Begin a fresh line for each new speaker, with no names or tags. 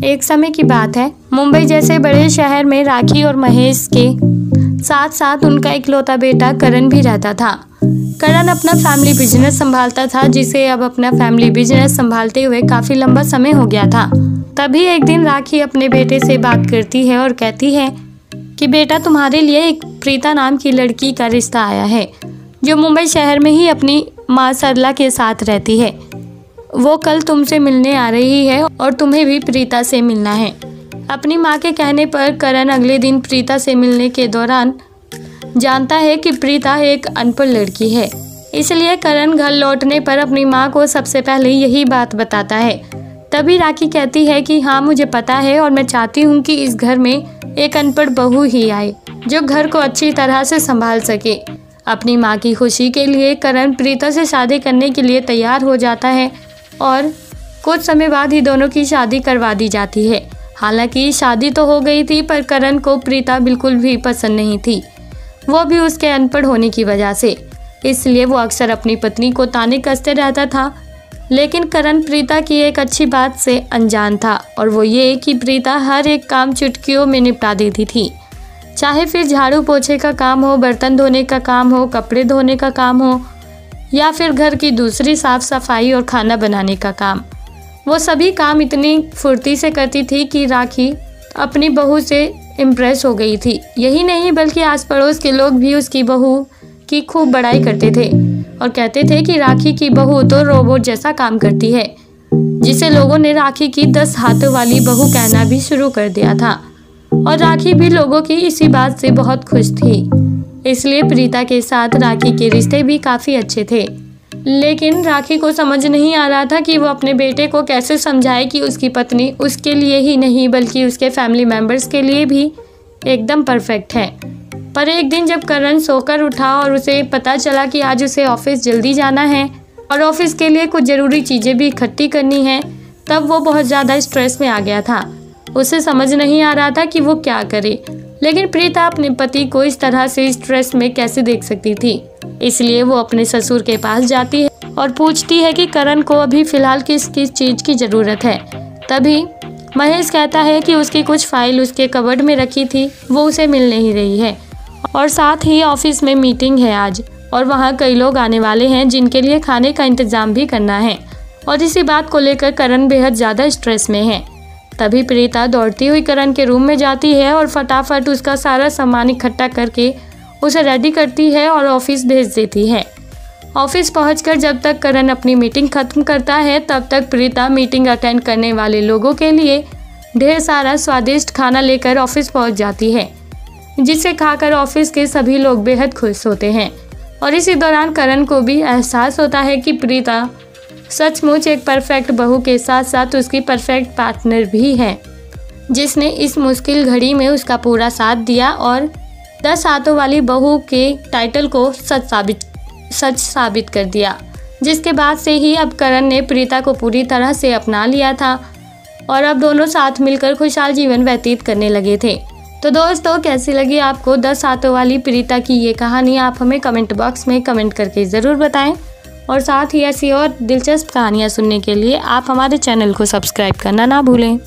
एक समय की बात है, मुंबई जैसे बड़े शहर में राखी और महेश के साथ साथ उनका इकलौता बेटा करण भी रहता था। करण अपना फैमिली बिजनेस संभालता था, जिसे अब अपना फैमिली बिजनेस संभालते हुए काफ़ी लंबा समय हो गया था। तभी एक दिन राखी अपने बेटे से बात करती है और कहती है कि बेटा, तुम्हारे लिए एक प्रीता नाम की लड़की का रिश्ता आया है, जो मुंबई शहर में ही अपनी माँ सरला के साथ रहती है। वो कल तुमसे मिलने आ रही है और तुम्हें भी प्रीता से मिलना है। अपनी माँ के कहने पर करण अगले दिन प्रीता से मिलने के दौरान जानता है कि प्रीता एक अनपढ़ लड़की है। इसलिए करण घर लौटने पर अपनी माँ को सबसे पहले यही बात बताता है। तभी राखी कहती है कि हाँ, मुझे पता है और मैं चाहती हूँ कि इस घर में एक अनपढ़ बहू ही आए, जो घर को अच्छी तरह से संभाल सके। अपनी माँ की खुशी के लिए करण प्रीता से शादी करने के लिए तैयार हो जाता है और कुछ समय बाद ही दोनों की शादी करवा दी जाती है। हालांकि शादी तो हो गई थी, पर करण को प्रीता बिल्कुल भी पसंद नहीं थी, वो भी उसके अनपढ़ होने की वजह से। इसलिए वो अक्सर अपनी पत्नी को ताने कसते रहता था। लेकिन करण प्रीता की एक अच्छी बात से अनजान था, और वो ये कि प्रीता हर एक काम चुटकियों में निपटा देती थी। चाहे फिर झाड़ू पोछे का काम हो, बर्तन धोने का काम हो, कपड़े धोने का काम हो, या फिर घर की दूसरी साफ सफाई और खाना बनाने का काम। वो सभी काम इतनी फुर्ती से करती थी कि राखी अपनी बहू से इम्प्रेस हो गई थी। यही नहीं, बल्कि आस पड़ोस के लोग भी उसकी बहू की खूब बड़ाई करते थे और कहते थे कि राखी की बहू तो रोबोट जैसा काम करती है, जिसे लोगों ने राखी की 10 हाथों वाली बहू कहना भी शुरू कर दिया था। और राखी भी लोगों की इसी बात से बहुत खुश थी। इसलिए प्रीता के साथ राखी के रिश्ते भी काफ़ी अच्छे थे। लेकिन राखी को समझ नहीं आ रहा था कि वो अपने बेटे को कैसे समझाए कि उसकी पत्नी उसके लिए ही नहीं, बल्कि उसके फैमिली मेम्बर्स के लिए भी एकदम परफेक्ट है। पर एक दिन जब करण सोकर उठा और उसे पता चला कि आज उसे ऑफिस जल्दी जाना है और ऑफिस के लिए कुछ ज़रूरी चीज़ें भी इकट्ठी करनी है, तब वो बहुत ज़्यादा स्ट्रेस में आ गया था। उसे समझ नहीं आ रहा था कि वो क्या करे। लेकिन प्रीता अपने पति को इस तरह से स्ट्रेस में कैसे देख सकती थी। इसलिए वो अपने ससुर के पास जाती है और पूछती है कि करण को अभी फ़िलहाल किस किस चीज़ की ज़रूरत है। तभी महेश कहता है कि उसकी कुछ फाइल उसके कबर्ड में रखी थी, वो उसे मिल नहीं रही है, और साथ ही ऑफिस में मीटिंग है आज, और वहाँ कई लोग आने वाले हैं जिनके लिए खाने का इंतज़ाम भी करना है। और इसी बात को लेकर करण बेहद ज़्यादा स्ट्रेस में है। तभी प्रीता दौड़ती हुई करण के रूम में जाती है और फटाफट उसका सारा सामान इकट्ठा करके उसे रेडी करती है और ऑफिस भेज देती है। ऑफिस पहुंचकर जब तक करण अपनी मीटिंग ख़त्म करता है, तब तक प्रीता मीटिंग अटेंड करने वाले लोगों के लिए ढेर सारा स्वादिष्ट खाना लेकर ऑफिस पहुंच जाती है, जिसे खाकर ऑफिस के सभी लोग बेहद खुश होते हैं। और इसी दौरान करण को भी एहसास होता है कि प्रीता सचमुच एक परफेक्ट बहू के साथ साथ उसकी परफेक्ट पार्टनर भी है, जिसने इस मुश्किल घड़ी में उसका पूरा साथ दिया और 10 हाथों वाली बहू के टाइटल को सच साबित कर दिया। जिसके बाद से ही अब करण ने प्रीता को पूरी तरह से अपना लिया था और अब दोनों साथ मिलकर खुशहाल जीवन व्यतीत करने लगे थे। तो दोस्तों, कैसी लगी आपको 10 हाथों वाली प्रीता की ये कहानी? आप हमें कमेंट बॉक्स में कमेंट करके ज़रूर बताएं। और साथ ही ऐसी और दिलचस्प कहानियाँ सुनने के लिए आप हमारे चैनल को सब्सक्राइब करना ना भूलें।